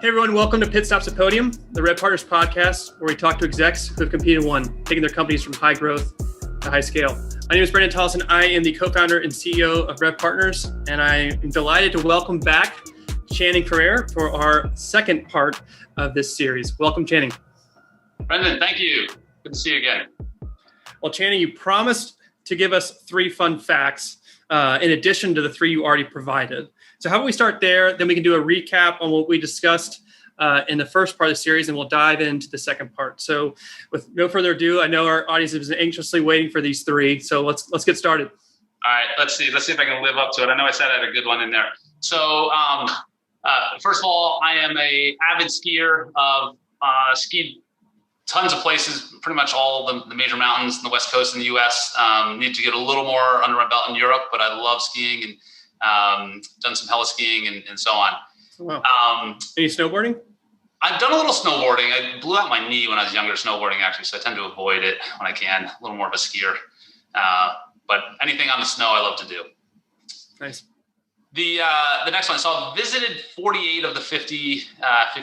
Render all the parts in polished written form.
Hey everyone, welcome to Pit Stops at Podium, the Rev Partners podcast, where we talk to execs who have competed and won, taking their companies from high growth to high scale. My name is Brendan Tollison. I am the co-founder and CEO of Rev Partners, and I am delighted to welcome back Channing Ferrer for our second part of this series. Welcome, Channing. Brendan, thank you. Good to see you again. Well, Channing, you promised to give us 3 fun facts in addition to the 3 you already provided. So how about we start there, then we can do a recap on what we discussed in the first part of the series, and we'll dive into the second part. So with no further ado, I know our audience is anxiously waiting for these 3, so let's get started. All right, let's see if I can live up to it. I know I said I had a good one in there. So first of all, I am an avid skier. Skied tons of places, pretty much all the major mountains in the West Coast in the U.S. Need to get a little more under my belt in Europe, but I love skiing and done some heli skiing and so on. Wow. Any snowboarding? I've done a little snowboarding. I blew out my knee when I was younger snowboarding, actually, so I tend to avoid it when I can. A little more of a skier. But anything on the snow, I love to do. Nice. The next one. So I've visited 48 of the 50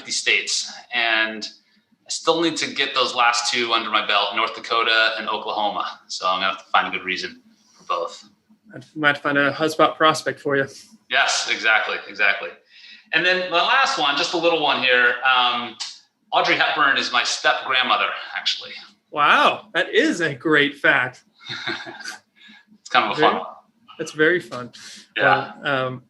states, and I still need to get those last 2 under my belt, North Dakota and Oklahoma. So I'm going to have to find a good reason for both. I might find a HubSpot prospect for you. Yes, exactly. And then the last one, just a little one here. Audrey Hepburn is my step-grandmother, actually. Wow, that is a great fact. It's kind of a fun one. That's very fun. Yeah.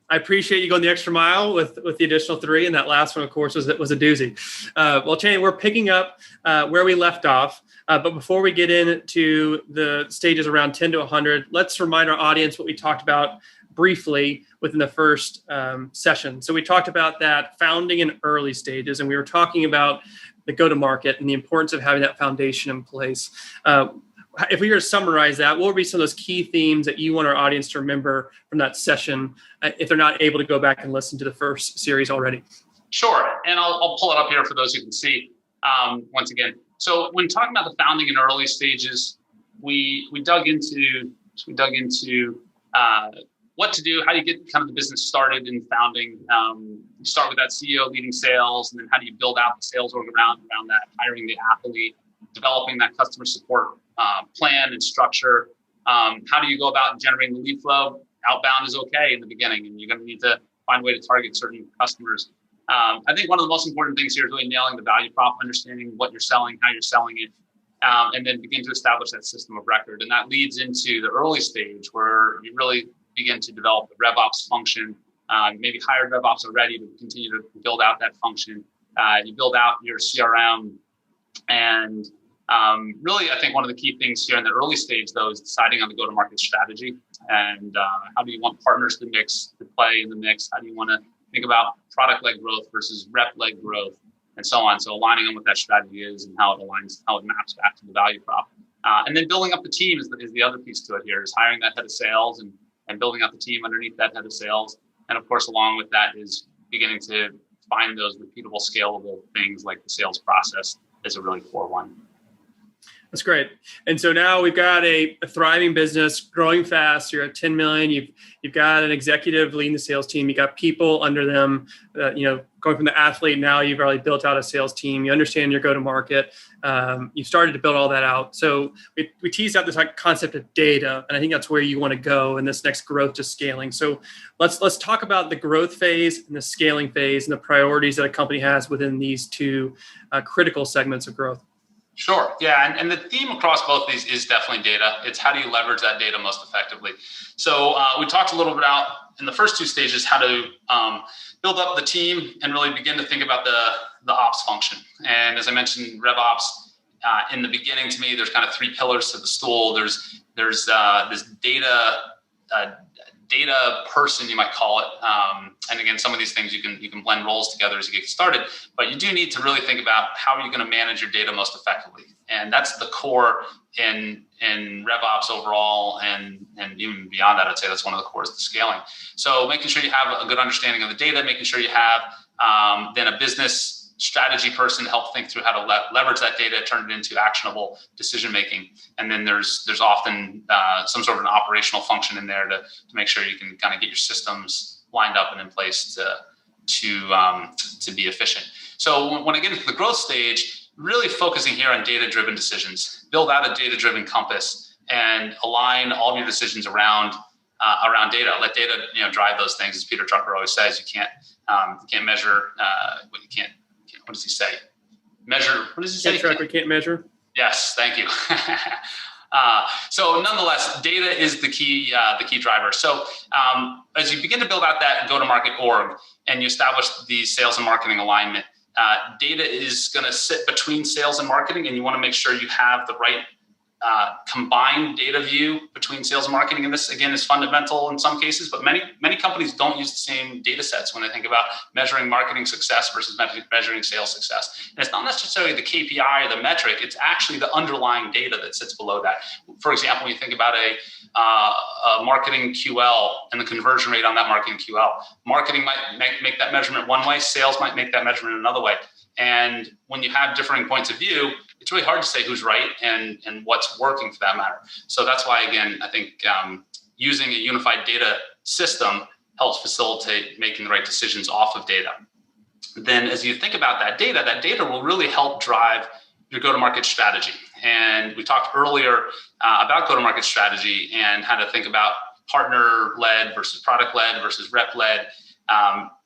I appreciate you going the extra mile with the additional 3, and that last one, of course, was a doozy. Well, Channing, we're picking up where we left off, but before we get into the stages around 10 to 100, let's remind our audience what we talked about briefly within the first session. So we talked about that founding in early stages, and we were talking about the go-to-market and the importance of having that foundation in place. If we were to summarize that, what would be some of those key themes that you want our audience to remember from that session if they're not able to go back and listen to the first series already? Sure. And I'll pull it up here for those who can see once again. So when talking about the founding in early stages, we dug into what to do, how do you get kind of the business started in founding. You start with that CEO leading sales, and then how do you build out the sales org around that, hiring the athlete, developing that customer support plan and structure. How do you go about generating the lead flow? Outbound is okay in the beginning, and you're going to need to find a way to target certain customers. I think one of the most important things here is really nailing the value prop, understanding what you're selling, how you're selling it, and then begin to establish that system of record. And that leads into the early stage where you really begin to develop the RevOps function. Maybe hired RevOps already to continue to build out that function. You build out your CRM, and really, I think one of the key things here in the early stage, though, is deciding on the go-to-market strategy and how do you want partners to play in the mix? How do you want to think about product-led growth versus rep-led growth, and so on? So aligning on what that strategy is and how it aligns, how it maps back to the value prop. And then building up the team is the other piece to it here, is hiring that head of sales and building out the team underneath that head of sales. And of course, along with that is beginning to find those repeatable, scalable things like the sales process is a really core one. That's great. And so now we've got a thriving business growing fast. You're at 10 million. You've got an executive leading the sales team. You got people under them, going from the athlete. Now you've already built out a sales team. You understand your go-to-market. You've started to build all that out. So we teased out this concept of data, and I think that's where you want to go in this next growth to scaling. So let's talk about the growth phase and the scaling phase and the priorities that a company has within these 2 critical segments of growth. Sure. Yeah. And the theme across both these is definitely data. It's how do you leverage that data most effectively? So we talked a little bit about in the first 2 stages how to build up the team and really begin to think about the ops function. And as I mentioned, RevOps, in the beginning, to me, there's kind of 3 pillars to the stool. There's this data person, you might call it. And again, some of these things you can blend roles together as you get started, but you do need to really think about how are you going to manage your data most effectively. And that's the core in RevOps overall. And even beyond that, I'd say that's one of the cores of the scaling. So making sure you have a good understanding of the data, making sure you have then a business strategy person to help think through how to leverage that data, turn it into actionable decision making. And then there's often some sort of an operational function in there to make sure you can kind of get your systems lined up and in place to to be efficient. So when I get into the growth stage, really focusing here on data-driven decisions, build out a data-driven compass, and align all of your decisions around data. Let data drive those things. As Peter Drucker always says, you can't measure what you can't. What does he say? Measure. What does he say? Can't track what can't measure. Yes, thank you. So nonetheless, data is the key driver. So as you begin to build out that go-to-market org and you establish the sales and marketing alignment, data is going to sit between sales and marketing, and you want to make sure you have the right combined data view between sales and marketing. And this, again, is fundamental in some cases, but many companies don't use the same data sets when they think about measuring marketing success versus measuring sales success. And it's not necessarily the KPI or the metric, it's actually the underlying data that sits below that. For example, when you think about a marketing QL and the conversion rate on that marketing QL, marketing might make that measurement one way, sales might make that measurement another way. And when you have differing points of view, it's really hard to say who's right and what's working for that matter. So that's why, again, I think using a unified data system helps facilitate making the right decisions off of data. Then as you think about that data will really help drive your go-to-market strategy. And we talked earlier about go-to-market strategy and how to think about partner-led versus product-led versus rep-led.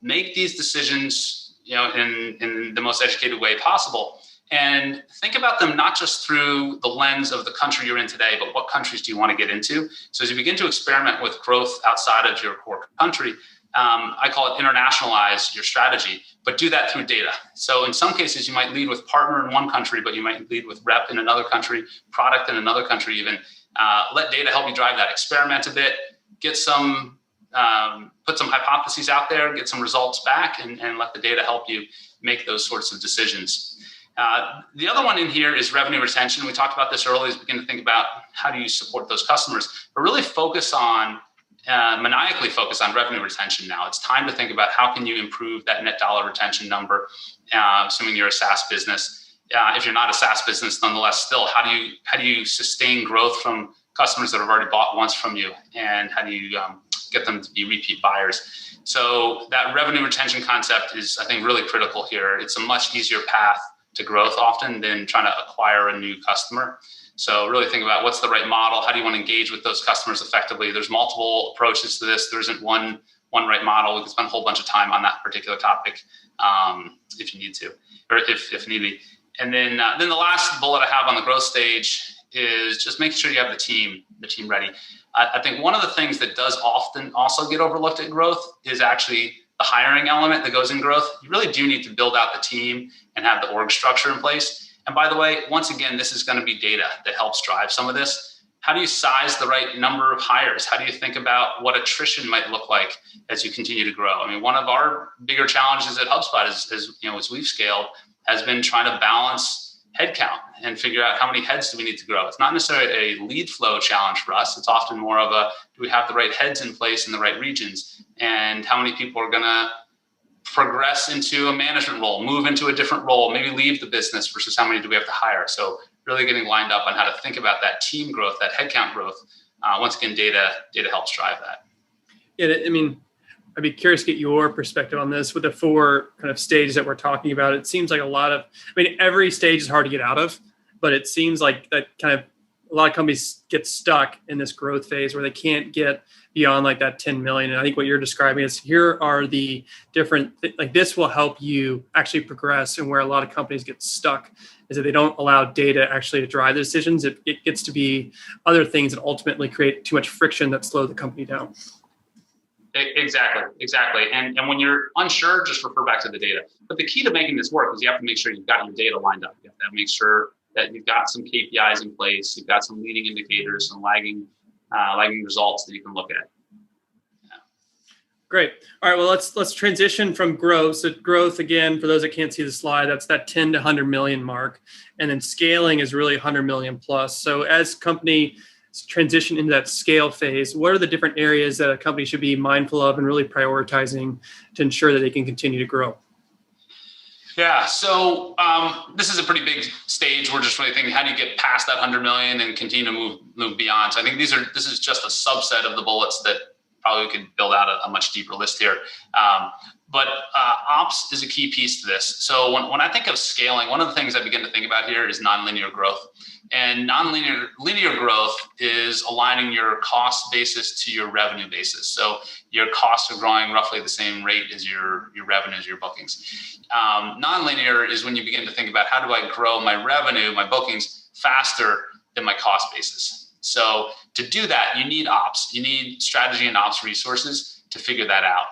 Make these decisions in the most educated way possible. And think about them not just through the lens of the country you're in today, but what countries do you want to get into? So as you begin to experiment with growth outside of your core country, I call it internationalize your strategy, but do that through data. So in some cases, you might lead with partner in one country, but you might lead with rep in another country, product in another country even. Let data help you drive that. Experiment a bit, get some put some hypotheses out there, get some results back, and let the data help you make those sorts of decisions. The other one in here is revenue retention. We talked about this earlier, is begin to think about how do you support those customers, but really maniacally focus on revenue retention now. It's time to think about how can you improve that net dollar retention number, assuming you're a SaaS business. If you're not a SaaS business, nonetheless, still, how do you sustain growth from customers that have already bought once from you, and how do you get them to be repeat buyers? So that revenue retention concept is, I think, really critical here. It's a much easier path to growth often than trying to acquire a new customer. So really think about what's the right model. How do you want to engage with those customers effectively? There's multiple approaches to this. There isn't one right model. We can spend a whole bunch of time on that particular topic if you need to, or if need be. And then the last bullet I have on the growth stage is just making sure you have the team ready. I think one of the things that does often also get overlooked at growth is actually the hiring element that goes in growth. You really do need to build out the team and have the org structure in place. And by the way, once again, this is going to be data that helps drive some of this. How do you size the right number of hires? How do you think about what attrition might look like as you continue to grow? I mean, one of our bigger challenges at HubSpot as we've scaled has been trying to balance headcount and figure out how many heads do we need to grow. It's not necessarily a lead flow challenge for us. It's often more of do we have the right heads in place in the right regions, and how many people are going to progress into a management role, move into a different role, maybe leave the business versus how many do we have to hire. So really getting lined up on how to think about that team growth, that headcount growth. Once again, data helps drive that. Yeah, I mean, I'd be curious to get your perspective on this with the 4 kind of stages that we're talking about. It seems like every stage is hard to get out of, but it seems like that kind of a lot of companies get stuck in this growth phase where they can't get beyond like that 10 million. And I think what you're describing is here are the different, like this will help you actually progress. And where a lot of companies get stuck is that they don't allow data actually to drive the decisions. It gets to be other things that ultimately create too much friction that slow the company down. Exactly. And when you're unsure, just refer back to the data. But the key to making this work is you have to make sure you've got your data lined up. You have to make sure that you've got some KPIs in place. You've got some leading indicators, some lagging results that you can look at. Yeah. Great. All right. Well, let's transition from growth. So growth, again, for those that can't see the slide, that's that 10 to 100 million mark. And then scaling is really 100 million plus. So as company transition into that scale phase, what are the different areas that a company should be mindful of and really prioritizing to ensure that they can continue to grow? Yeah, so this is a pretty big stage. We're just really thinking, how do you get past that 100 million and continue to move beyond? So I think this is just a subset of the bullets that probably we could build out a much deeper list here. But ops is a key piece to this. So when I think of scaling, one of the things I begin to think about here is nonlinear growth. And linear growth is aligning your cost basis to your revenue basis. So your costs are growing roughly at the same rate as your revenues, your bookings. Nonlinear is when you begin to think about how do I grow my revenue, my bookings faster than my cost basis. So to do that, you need ops. You need strategy and ops resources to figure that out.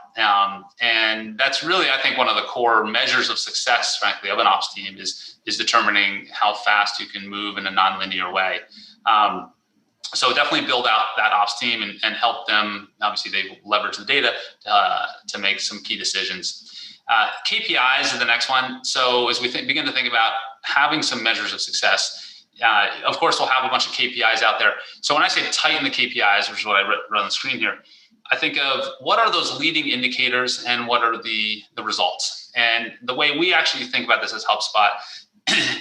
And that's really, I think, one of the core measures of success, frankly, of an ops team is determining how fast you can move in a nonlinear way. So definitely build out that ops team and help them. Obviously, they leverage the data to make some key decisions. KPIs are the next one. So as we begin to think about having some measures of success, of course, we'll have a bunch of KPIs out there. So when I say tighten the KPIs, which is what I wrote on the screen here, I think of what are those leading indicators and what are the results. And the way we actually think about this as HubSpot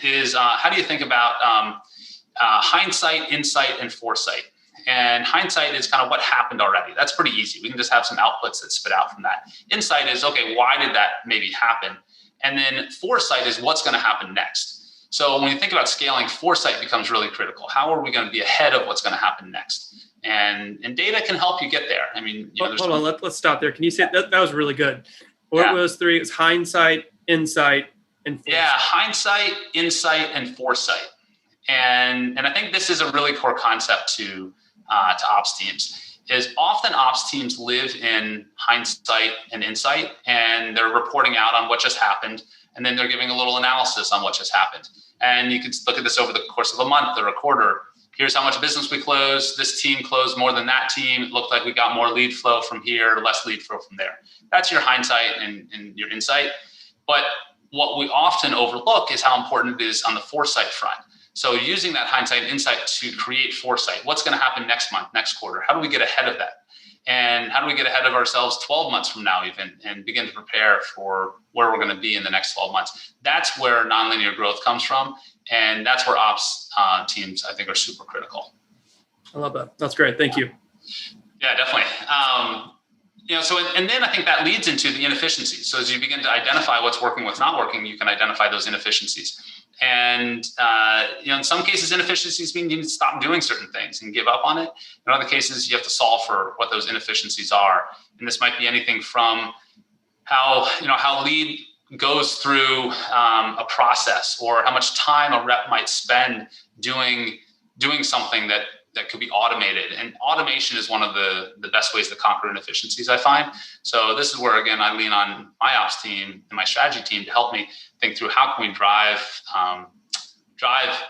is how do you think about hindsight, insight, and foresight? And hindsight is kind of what happened already. That's pretty easy. We can just have some outputs that spit out from that. Insight is, okay, why did that maybe happen? And then foresight is what's going to happen next. So when you think about scaling, foresight becomes really critical. How are we going to be ahead of what's going to happen next? And data can help you get there. I mean, hold on, let's stop there. Can you say that was really good? What were those three? It's hindsight, insight, and foresight. Yeah, hindsight, insight, and foresight. And I think this is a really core concept to ops teams. Is often ops teams live in hindsight and insight, and they're reporting out on what just happened, and then they're giving a little analysis on what just happened. And you can look at this over the course of a month or a quarter. Here's how much business we closed. This team closed more than that team. It looked like we got more lead flow from here, less lead flow from there. That's your hindsight and your insight. But what we often overlook is how important it is on the foresight front. So using that hindsight and insight to create foresight. What's going to happen next month, next quarter? How do we get ahead of that? And how do we get ahead of ourselves 12 months from now even and begin to prepare for where we're going to be in the next 12 months? That's where nonlinear growth comes from. And that's where ops teams, I think, are super critical. I love that. That's great. Thank you. Yeah, definitely. And then I think that leads into the inefficiencies. So as you begin to identify what's working, what's not working, you can identify those inefficiencies. And, in some cases, inefficiencies mean you need to stop doing certain things and give up on it. In other cases, you have to solve for what those inefficiencies are. And this might be anything from how lead goes through a process, or how much time a rep might spend doing something that could be automated. And automation is one of the best ways to conquer inefficiencies, I find. So this is where, again, I lean on my ops team and my strategy team to help me think through how can we drive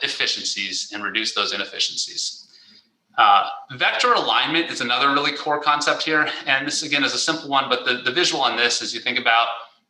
efficiencies and reduce those inefficiencies. Vector alignment is another really core concept here. And this, again, is a simple one, but the visual on this is you think about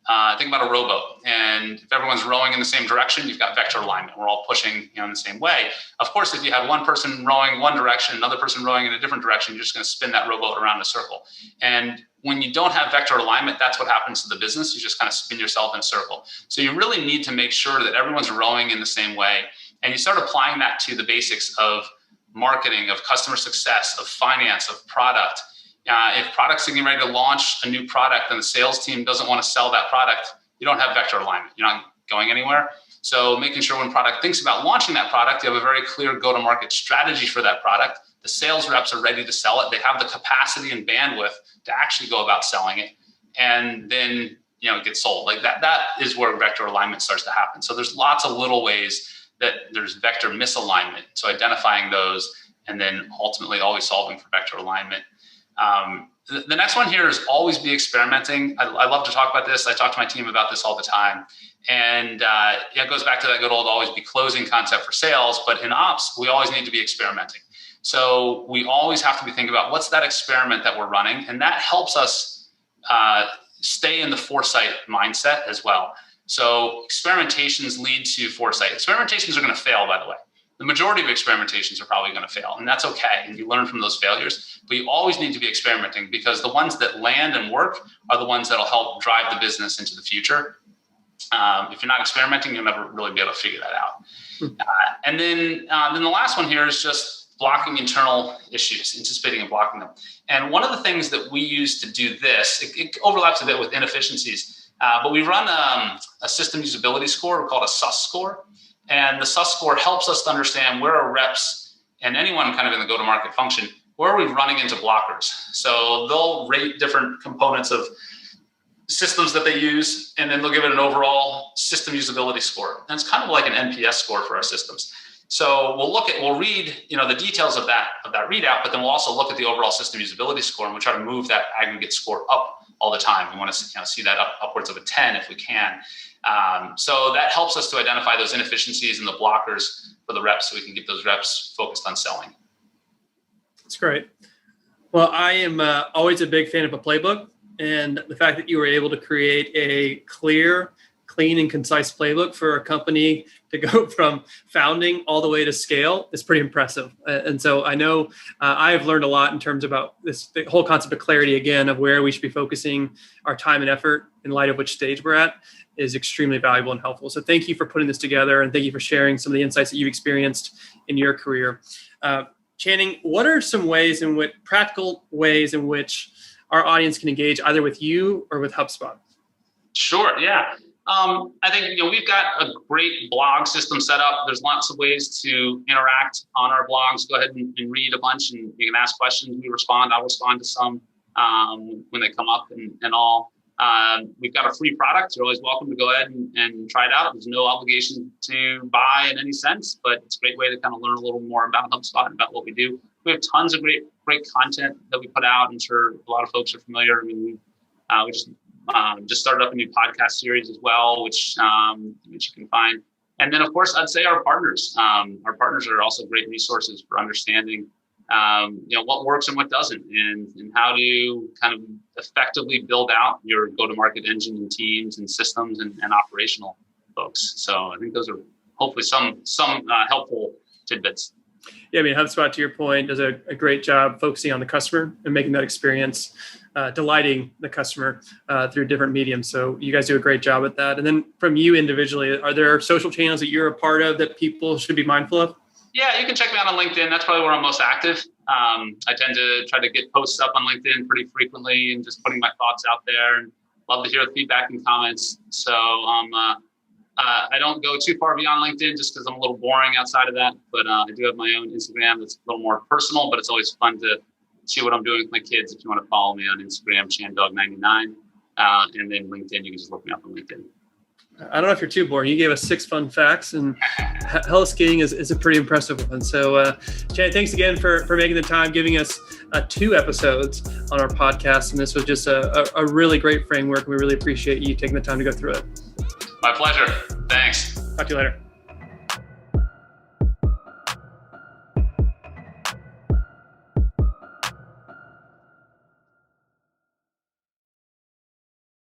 a rowboat, and if everyone's rowing in the same direction, you've got vector alignment. We're all pushing in the same way. Of course, if you have one person rowing one direction, another person rowing in a different direction, you're just going to spin that rowboat around in a circle. And when you don't have vector alignment, that's what happens to the business. You just kind of spin yourself in a circle. So you really need to make sure that everyone's rowing in the same way. And you start applying that to the basics of marketing, of customer success, of finance, of product. If product's getting ready to launch a new product and the sales team doesn't want to sell that product, you don't have vector alignment. You're not going anywhere. So making sure when product thinks about launching that product, you have a very clear go-to-market strategy for that product. The sales reps are ready to sell it. They have the capacity and bandwidth to actually go about selling it. And then, it gets sold. Like that is where vector alignment starts to happen. So there's lots of little ways that there's vector misalignment. So identifying those and then ultimately always solving for vector alignment. The next one here is always be experimenting. I love to talk about this. I talk to my team about this all the time. And it goes back to that good old always be closing concept for sales. But in ops, we always need to be experimenting. So we always have to be thinking about what's that experiment that we're running. And that helps us stay in the foresight mindset as well. So experimentations lead to foresight. Experimentations are going to fail, by the way. The majority of experimentations are probably going to fail, and that's okay. And you learn from those failures, but you always need to be experimenting, because the ones that land and work are the ones that'll help drive the business into the future. If you're not experimenting, you'll never really be able to figure that out. And then the last one here is just blocking internal issues, anticipating and blocking them. And one of the things that we use to do this, it overlaps a bit with inefficiencies, but we run a system usability score called a SUS score. And the SUS score helps us to understand where our reps and anyone kind of in the go-to-market function, where are we running into blockers? So they'll rate different components of systems that they use, and then they'll give it an overall system usability score. And it's kind of like an NPS score for our systems. So we'll read, the details of that readout, but then we'll also look at the overall system usability score, and we try to move that aggregate score up all the time. We want to see that upwards of a 10 if we can. So that helps us to identify those inefficiencies and the blockers for the reps, so we can get those reps focused on selling. That's great. Well, I am always a big fan of a playbook, and the fact that you were able to create a clear, clean, and concise playbook for a company to go from founding all the way to scale is pretty impressive. And so I know I have learned a lot in terms about the whole concept of clarity, again, of where we should be focusing our time and effort in light of which stage we're at is extremely valuable and helpful. So thank you for putting this together, and thank you for sharing some of the insights that you've experienced in your career. Channing, what are some practical ways in which our audience can engage either with you or with HubSpot? Sure, yeah. I think we've got a great blog system set up. There's lots of ways to interact on our blogs. Go ahead and read a bunch, and you can ask questions. We respond. I'll respond to some when they come up and all. We've got a free product. You're always welcome to go ahead and try it out. There's no obligation to buy in any sense, but it's a great way to kind of learn a little more about HubSpot and about what we do. We have tons of great content that we put out. I'm sure a lot of folks are familiar. I mean, we just started up a new podcast series as well, which you can find. And then, of course, I'd say our partners. Our partners are also great resources for understanding, what works and what doesn't, and how to kind of effectively build out your go-to-market engine and teams and systems and operational folks. So I think those are hopefully some helpful tidbits. Yeah, I mean, HubSpot, to your point, does a great job focusing on the customer and making that experience delighting the customer through different mediums. So you guys do a great job at that. And then from you individually, are there social channels that you're a part of that people should be mindful of? Yeah, you can check me out on LinkedIn. That's probably where I'm most active. I tend to try to get posts up on LinkedIn pretty frequently and just putting my thoughts out there, and love to hear the feedback and comments. So I don't go too far beyond LinkedIn just because I'm a little boring outside of that. But I do have my own Instagram that's a little more personal, but it's always fun to see what I'm doing with my kids. If you want to follow me on Instagram, ChandDog99, and then LinkedIn, you can just look me up on LinkedIn. I don't know if you're too boring. You gave us 6 fun facts, and heli skiing is a pretty impressive one. So, Channing, thanks again for making the time, giving us 2 episodes on our podcast. And this was just a really great framework. We really appreciate you taking the time to go through it. My pleasure. Thanks. Talk to you later.